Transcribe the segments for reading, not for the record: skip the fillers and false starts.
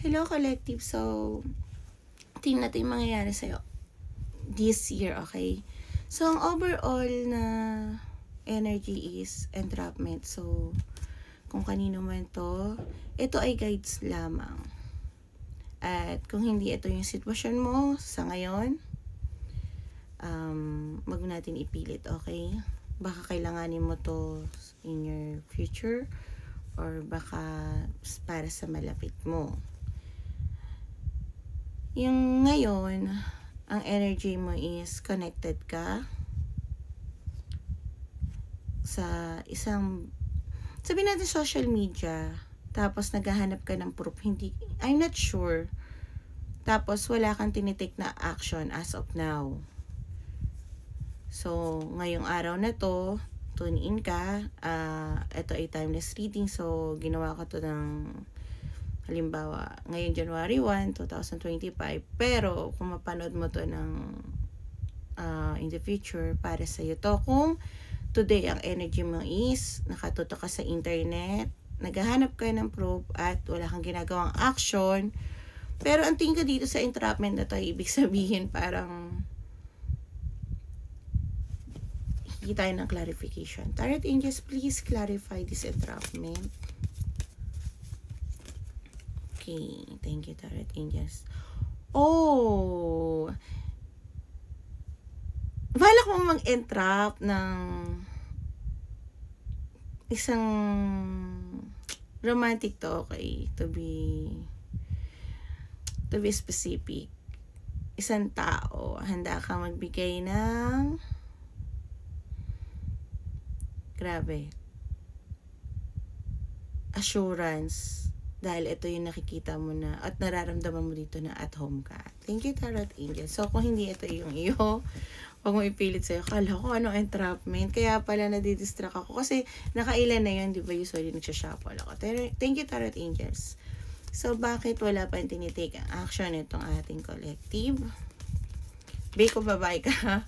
Hello, collective. So, tingnan natin yung mangyayari sa'yo this year, okay? So, ang overall na energy is entrapment. So, kung kanino man to, ito ay guides lamang. At kung hindi ito yung sitwasyon mo sa ngayon, wag natin ipilit, okay? Baka kailanganin mo to in your future or baka para sa malapit mo. Yung ngayon, ang energy mo is connected ka sa isang, sabihin natin social media, tapos naghahanap ka ng proof, hindi, I'm not sure, tapos wala kang tinitake na action as of now. So, ngayong araw na to, tune in ka, ito ay timeless reading, so ginawa ko to ng halimbawa, ngayon January 1, 2025, pero kung mapanood mo to ng in the future, para sa'yo to. Kung today ang energy mo is nakatutok ka sa internet, naghahanap ka ng proof at wala kang ginagawang action, pero ang tingin ka dito sa entrapment na to, ibig sabihin parang hindi tayo ng clarification. Tarot Angels, please clarify this entrapment. Okay, thank you, Tarot Angels. Oh! Balak mo mag-entrap ng isang romantic to, okay? To be specific. Isang tao, handa ka magbigay ng grabe assurance. Dahil ito yung nakikita mo na at nararamdaman mo dito na at home ka. Thank you, Tarot Angel. So, kung hindi ito yung iyo, huwag mo ipilit sa'yo. Kala ko ano entrapment. Kaya pala nadidistract ako. Kasi nakailan na yun, di ba? Usually nagsashuffle ako. Thank you, Tarot Angels. So, bakit wala pa yung tinitake ang action itong ating collective? Biko, babae ka.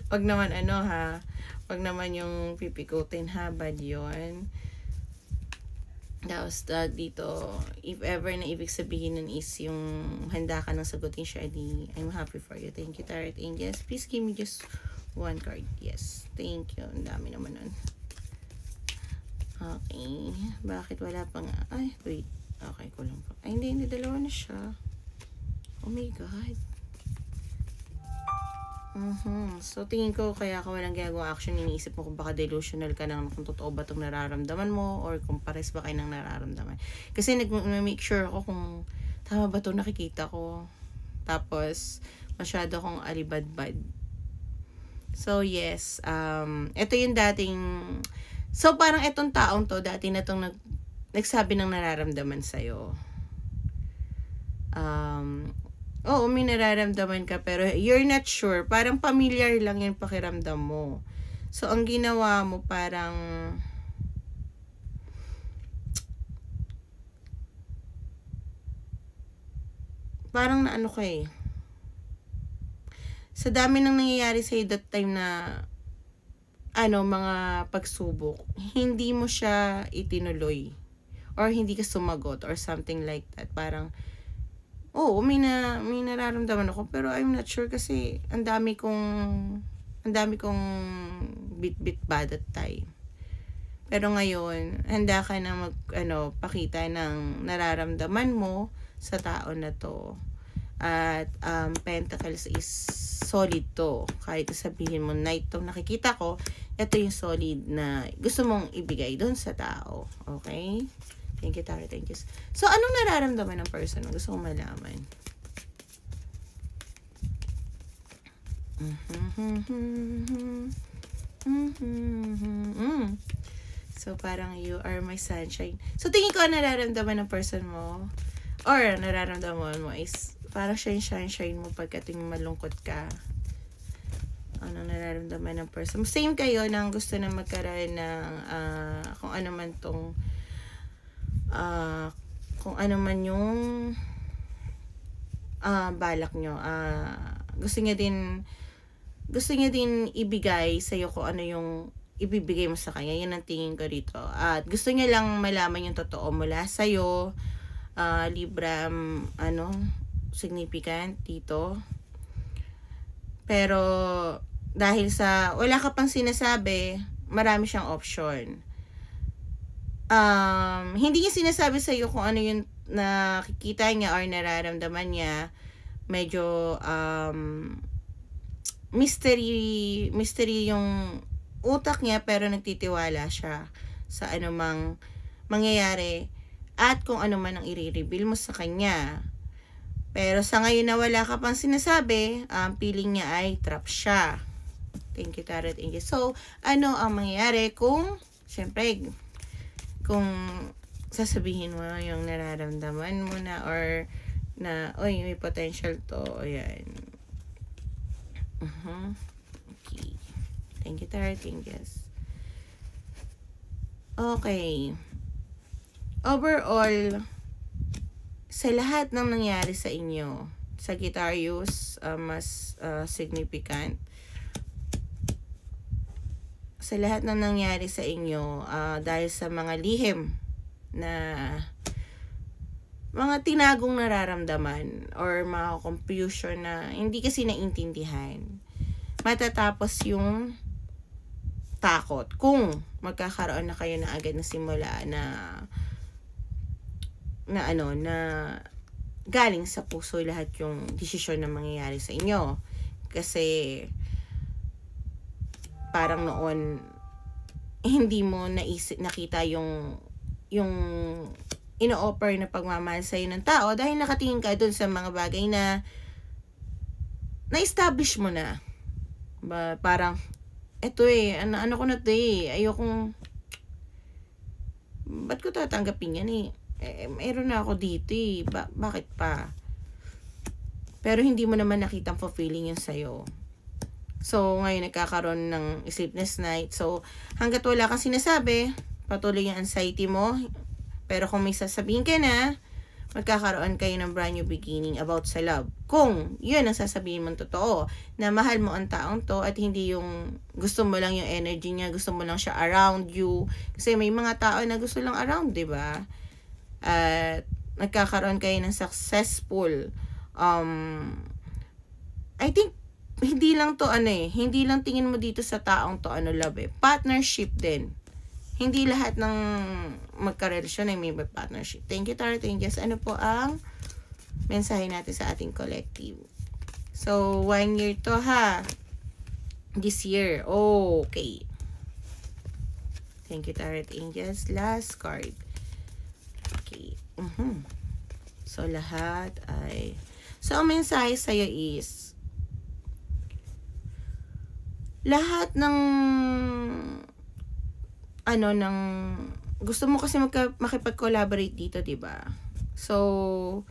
Wag naman ano ha. Wag naman yung pipikutin ha. Bad yun. Tapos dito, if ever na ibig sabihin nun is yung handa ka nang sagutin siya, di I'm happy for you. Thank you, Tarot Angels. Please give me just one card. Yes. Thank you. Ang dami naman nun. Okay. Bakit wala pa nga? Ay, wait. Okay, kulang pa. Ay, hindi. Dalawa na siya. Oh my God. So, tingin ko kaya ka walang ginagawang action, iniisip mo kung baka delusional ka nang kung totoo ba itong nararamdaman mo or kung pares ba kayo nang nararamdaman. Kasi nag-make sure ako kung tama ba itong nakikita ko. Tapos, masyado akong alibadbad. So, yes. Ito yung dating... So, parang itong taong to, dati na itong nagsabi ng nararamdaman sa'yo. Oo, may nararamdaman ka pero you're not sure. Parang familiar lang yung pakiramdam mo. So, ang ginawa mo parang naano ka eh. Sa dami nang nangyayari sa'yo that time na mga pagsubok, hindi mo siya itinuloy. Or hindi ka sumagot or something like that. Parang may nararamdaman ako pero I'm not sure kasi ang dami kong bit ba that time. Pero ngayon, handa ka na pakita ng nararamdaman mo sa tao na to. At Pentacles is solid to. Kahit sabihin mo Knight tong nakikita ko, ito yung solid na gusto mong ibigay doon sa tao. Okay? Thank you, Tarot. Thank you. So, anong nararamdaman ng person? Gusto kong malaman. So, parang you are my sunshine. So, tingin ko nararamdaman ng person mo or nararamdaman mo is parang siya yung sunshine mo pagkating malungkot ka. Anong nararamdaman ng person mo? Same kayo nang gusto na magkaroon ng kung ano man tong kung ano man yung balak nyo. Gusto niya din ibigay sa'yo kung ano yung ibibigay mo sa kanya. Yan ang tingin ko rito. At gusto niya lang malaman yung totoo mula sa'yo. Libra, significant dito. Pero, dahil sa wala ka pang sinasabi, marami siyang option. Hindi niya sinasabi sa iyo kung ano yung nakikita niya or nararamdaman niya. Medyo, mystery yung utak niya, pero nagtitiwala siya sa anumang mangyayari at kung ano man ang i-reveal mo sa kanya. Pero sa ngayon na wala ka pang sinasabi, feeling niya ay trap siya. Thank you, Tarot Angel. So, ano ang mangyayari kung, syempre, kung sasabihin mo yung nararamdaman mo na or na, oy, may potential to, ayan. Okay. Thank you, Tarot Angels. Okay. Overall, sa lahat ng nangyari sa inyo, Sagittarius, mas significant. Sa lahat ng nangyari sa inyo, dahil sa mga lihim na mga tinagong nararamdaman or mga confusion na hindi kasi naintindihan, matatapos yung takot kung magkakaroon na kayo na agad na simula na galing sa puso lahat yung desisyon na mangyayari sa inyo. Kasi parang noon hindi mo nakita yung ino-offer na pagmamahal sa iyo ng tao dahil nakatingin ka dun sa mga bagay na na-establish mo na. Parang eto ano ko na to ayokong, ba't ko tatanggapin yan meron na ako dito bakit pa? Pero hindi mo naman nakitang fulfilling yun sa'yo. So, ngayon nagkakaroon ng sleepless night. So, hanggat wala kang sinasabi, patuloy yung anxiety mo. Pero kung may sasabihin ka na, magkakaroon kayo ng brand new beginning about sa love. Kung yun ang sasabihin mong totoo, na mahal mo ang taong to at hindi yung gusto mo lang yung energy niya, gusto mo lang siya around you. Kasi may mga tao na gusto lang around, diba? At nagkakaroon kayo ng successful I think hindi lang to hindi lang tingin mo dito sa taong to love partnership din. Hindi lahat ng magkarelasyon ay may partnership. Thank you, Tarot Angels. Ano po ang mensahe natin sa ating collective? So 1 year to this year. Okay, thank you, Tarot Angels. Last card. Okay. So, lahat ay... So, ang mensahe sa'yo is, lahat ng gusto mo kasi makipag-collaborate dito, diba? So,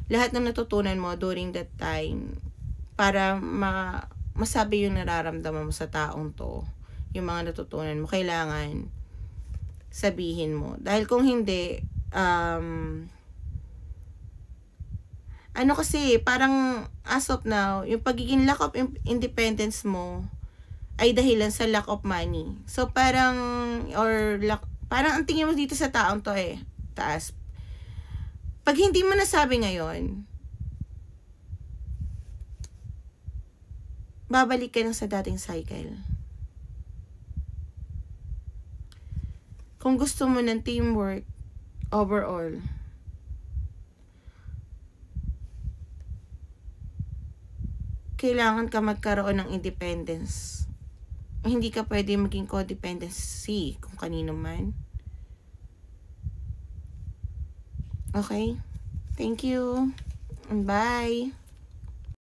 lahat ng natutunan mo during that time, para masabi yung nararamdaman mo sa taong to, yung mga natutunan mo, kailangan sabihin mo. Dahil kung hindi, kasi parang as of now, yung pagiging lack of independence mo ay dahilan sa lack of money. So parang ang tingin mo dito sa taong to taas. Pag hindi mo nasabi ngayon, babalik ka lang sa dating cycle. Kung gusto mo ng teamwork overall, kailangan ka magkaroon ng independence. Hindi ka pwede maging codependency kung kanino man. Okay? Thank you. And bye.